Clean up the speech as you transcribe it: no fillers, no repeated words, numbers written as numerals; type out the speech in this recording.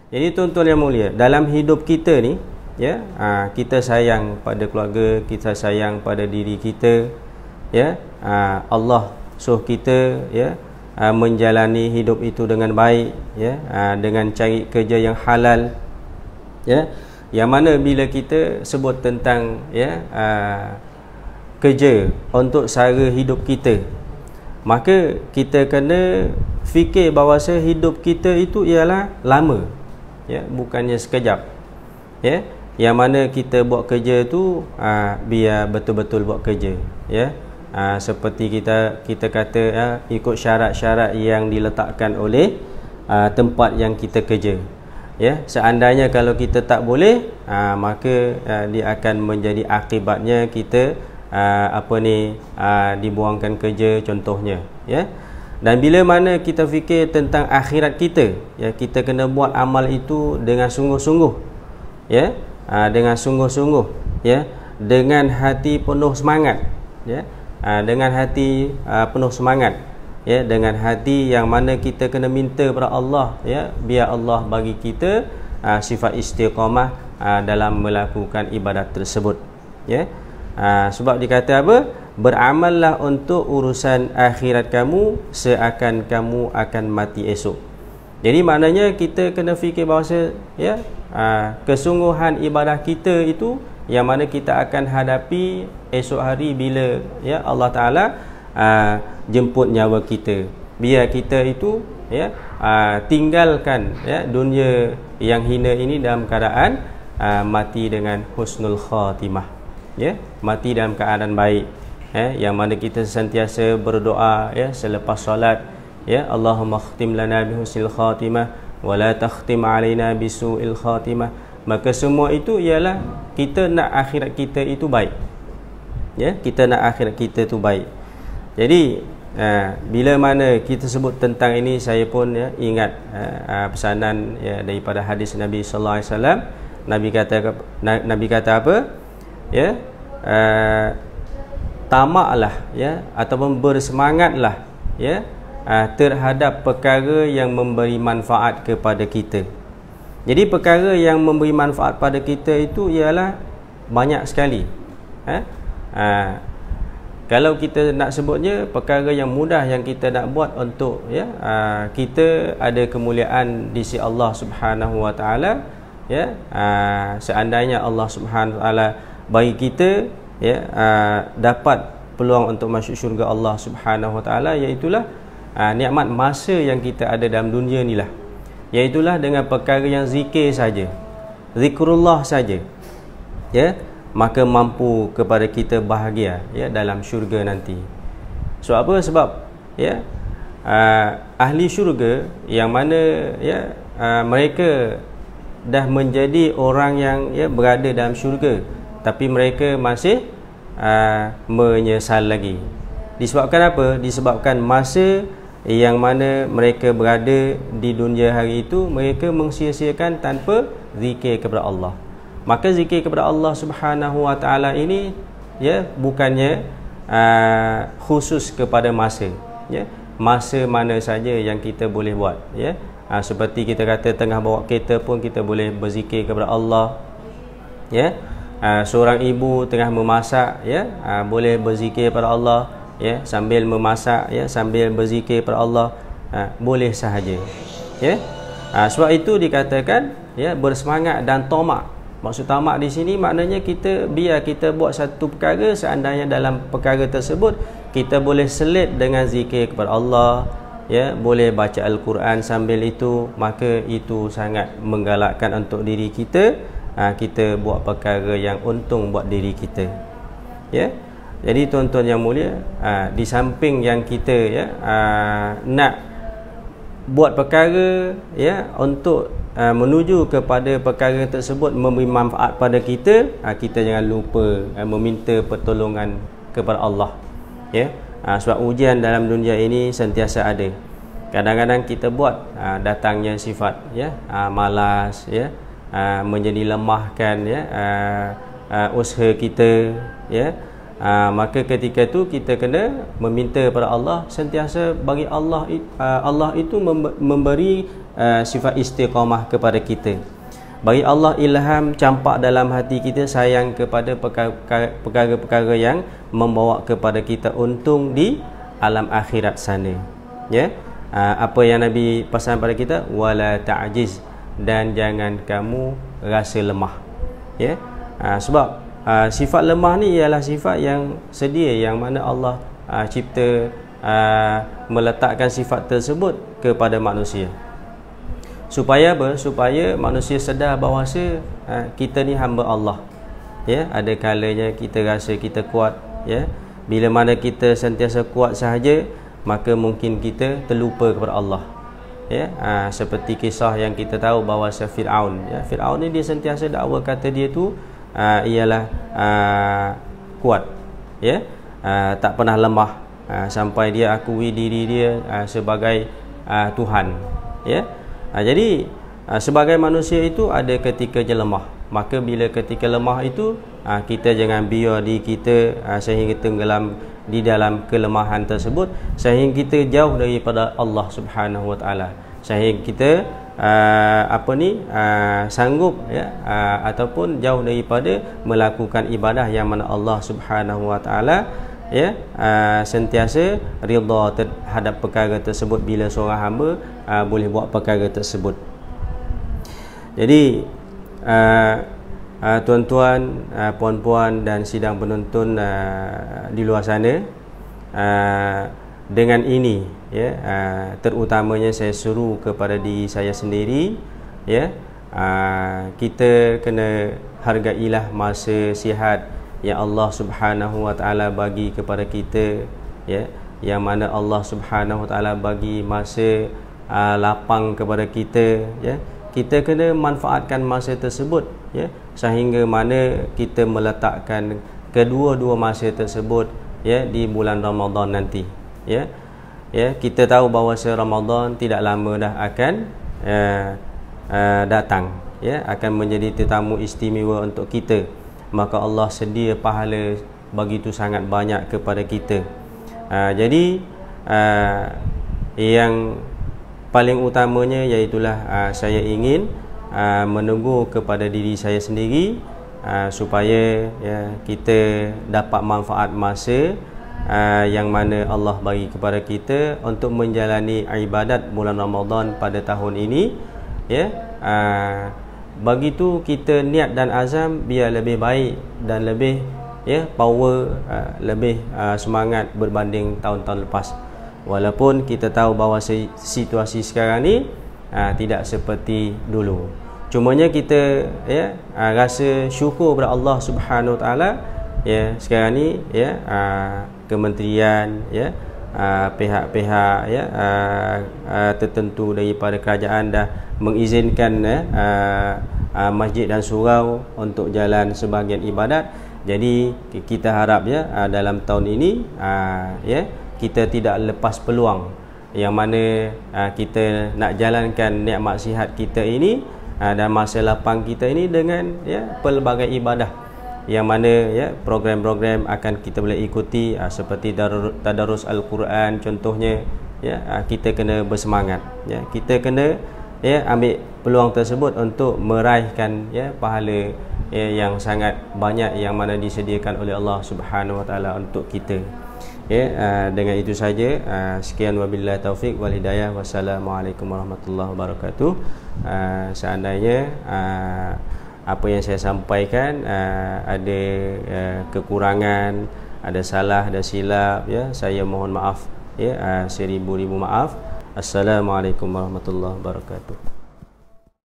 Jadi tuan-tuan yang mulia, dalam hidup kita ni, ya, kita sayang pada keluarga, kita sayang pada diri kita, ya, Allah suruh kita, ya, menjalani hidup itu dengan baik, ya, dengan cari kerja yang halal, ya, yang mana bila kita sebut tentang, ya, kerja untuk sara hidup kita, maka kita kena fikir bahawa hidup kita itu ialah lama, ya, bukannya sekejap, ya, yang mana kita buat kerja tu biar betul-betul buat kerja, ya, seperti kita kata, ikut syarat-syarat yang diletakkan oleh tempat yang kita kerja, ya. Seandainya kalau kita tak boleh, maka dia akan menjadi akibatnya kita dibuangkan kerja contohnya, ya. Dan bila mana kita fikir tentang akhirat kita, ya, kita kena buat amal itu dengan sungguh-sungguh, ya, dengan sungguh-sungguh, ya, dengan hati penuh semangat, ya, dengan hati penuh semangat, ya, dengan hati yang mana kita kena minta kepada Allah, ya, biar Allah bagi kita sifat istiqamah dalam melakukan ibadat tersebut, ya. Sebab dikata apa? Beramallah untuk urusan akhirat kamu seakan kamu akan mati esok. Jadi maknanya kita kena fikir bahawa, ya, kesungguhan ibadah kita itu yang mana kita akan hadapi esok hari bila, ya, Allah Ta'ala jemput nyawa kita. Biar kita itu, ya, tinggalkan, ya, dunia yang hina ini dalam keadaan mati dengan husnul khatimah, ya, mati dalam keadaan baik, yang mana kita sentiasa berdoa, ya, selepas solat, ya, Allahumma khtim lana bi husnil khatimah wa la takhtim alaina bi su'il khatimah. Maka semua itu ialah kita nak akhirat kita itu baik, ya, kita nak akhirat kita itu baik. Jadi bila mana kita sebut tentang ini, saya pun, ya, ingat pesanan, ya, daripada hadis Nabi sallallahu alaihi wasallam. Nabi kata apa? Ya, tamaklah, ya, ataupun bersemangatlah, ya, terhadap perkara yang memberi manfaat kepada kita. Jadi perkara yang memberi manfaat pada kita itu ialah banyak sekali. Kalau kita nak sebutnya, perkara yang mudah yang kita nak buat untuk, ya, kita ada kemuliaan di sisi Allah Subhanahu Wa Taala, ya, seandainya Allah Subhanahu Wa Taala bagi kita, ya, dapat peluang untuk masuk syurga Allah Subhanahu Wa Taala, iaitulah nikmat masa yang kita ada dalam dunia ni lah, iaitulah dengan perkara yang zikir saja, zikrullah saja, ya, maka mampu kepada kita bahagia, ya, dalam syurga nanti. So apa sebab, ya, ahli syurga yang mana, ya, mereka dah menjadi orang yang, ya, berada dalam syurga, tapi mereka masih menyesal lagi. Disebabkan apa? Disebabkan masa yang mana mereka berada di dunia hari itu, mereka mengsia-siakan tanpa zikir kepada Allah. Maka zikir kepada Allah Subhanahu Wa Taala ini, ya, bukannya khusus kepada masa, ya, masa mana saja yang kita boleh buat, ya. Seperti kita kata tengah bawa kereta pun kita boleh berzikir kepada Allah, ya. Seorang ibu tengah memasak, ya, boleh berzikir kepada Allah, ya, sambil memasak, ya, sambil berzikir kepada Allah, boleh sahaja, ya. Sebab itu dikatakan, ya, bersemangat dan tamak. Maksud tamak di sini maknanya biar kita buat satu perkara, seandainya dalam perkara tersebut kita boleh selit dengan zikir kepada Allah, ya, boleh baca Al-Quran sambil itu, maka itu sangat menggalakkan untuk diri kita, kita buat perkara yang untung buat diri kita, ya. Jadi tuan-tuan yang mulia, di samping yang kita, ya, nak buat perkara, ya, untuk menuju kepada perkara tersebut memberi manfaat pada kita, kita jangan lupa meminta pertolongan kepada Allah, ya. Sebab ujian dalam dunia ini sentiasa ada. Kadang-kadang kita buat datangnya sifat, ya, malas, ya, menjadi lemahkan, ya, usaha kita, ya, maka ketika itu kita kena meminta kepada Allah sentiasa bagi Allah itu memberi sifat istiqamah kepada kita. Bagi Allah ilham campak dalam hati kita sayang kepada perkara-perkara yang membawa kepada kita untung di alam akhirat sana. Ya, apa yang Nabi pesan pada kita, wala ta'jiz, dan jangan kamu rasa lemah. Ya, sebab sifat lemah ni ialah sifat yang sedia, yang mana Allah cipta meletakkan sifat tersebut kepada manusia. Supaya apa? Supaya manusia sedar bahawasa kita ni hamba Allah. Ya, ada kalanya kita rasa kita kuat, ya. Bila mana kita sentiasa kuat sahaja, maka mungkin kita terlupa kepada Allah. Ya, seperti kisah yang kita tahu bahawasa Firaun, ya. Firaun ni dia sentiasa dakwa kata dia tu ialah kuat, ya. Tak pernah lemah, sampai dia akui diri dia sebagai Tuhan, ya. Jadi sebagai manusia itu ada ketikanya lemah. Maka bila ketika lemah itu, kita jangan biar diri kita sehingga tenggelam di dalam kelemahan tersebut, sehingga kita jauh daripada Allah Subhanahu Wa Taala, sehingga kita sanggup, ya, ataupun jauh daripada melakukan ibadah yang mana Allah Subhanahu Wa Taala, ya, sentiasa ridha terhadap perkara tersebut bila seorang hamba boleh buat perkara tersebut. Jadi tuan-tuan, puan-puan dan sidang penonton di luar sana, dengan ini, ya, terutamanya saya suruh kepada diri saya sendiri, ya, kita kena hargailah masa sihat yang Allah Subhanahu Wa Taala bagi kepada kita, ya, yang mana Allah Subhanahu Wa Taala bagi masa lapang kepada kita, ya. Kita kena manfaatkan masa tersebut, ya, sehingga mana kita meletakkan kedua-dua masa tersebut, ya, di bulan Ramadan nanti, ya. Ya, kita tahu bahawa Ramadan tidak lama dah akan datang, ya, akan menjadi tetamu istimewa untuk kita. Maka Allah sedia pahala begitu sangat banyak kepada kita. Jadi yang paling utamanya iaitulah saya ingin menunggu kepada diri saya sendiri, supaya, ya, kita dapat manfaat masa yang mana Allah bagi kepada kita untuk menjalani ibadat bulan Ramadan pada tahun ini, ya. Begitu kita niat dan azam biar lebih baik dan lebih, ya, power, lebih semangat berbanding tahun-tahun lepas. Walaupun kita tahu bahawa situasi sekarang ni tidak seperti dulu. Cumanya kita, ya, rasa syukur kepada Allah Subhanahu Wa Taala, ya, sekarang ni, ya, kementerian, ya, pihak-pihak, ya, tertentu daripada kerajaan dah mengizinkan, masjid dan surau untuk jalan sebahagian ibadat. Jadi kita harap, ya, dalam tahun ini, ya, kita tidak lepas peluang yang mana kita nak jalankan nikmat sihat kita ini dan masa lapang kita ini dengan, ya, pelbagai ibadah yang mana, ya, program-program akan kita boleh ikuti, seperti tadarus Al-Quran contohnya, ya. Kita kena bersemangat, ya, kita kena, ya, ambil peluang tersebut untuk meraihkan, ya, pahala, ya, yang sangat banyak yang mana disediakan oleh Allah Subhanahu Wa Taala untuk kita. Ya, dengan itu saja, sekian wabillahi taufik wal hidayah. Wassalamualaikum warahmatullahi wabarakatuh. Seandainya apa yang saya sampaikan ada kekurangan, ada salah, ada silap, ya, saya mohon maaf, ya, seribu-ribu maaf. Assalamualaikum warahmatullahi wabarakatuh.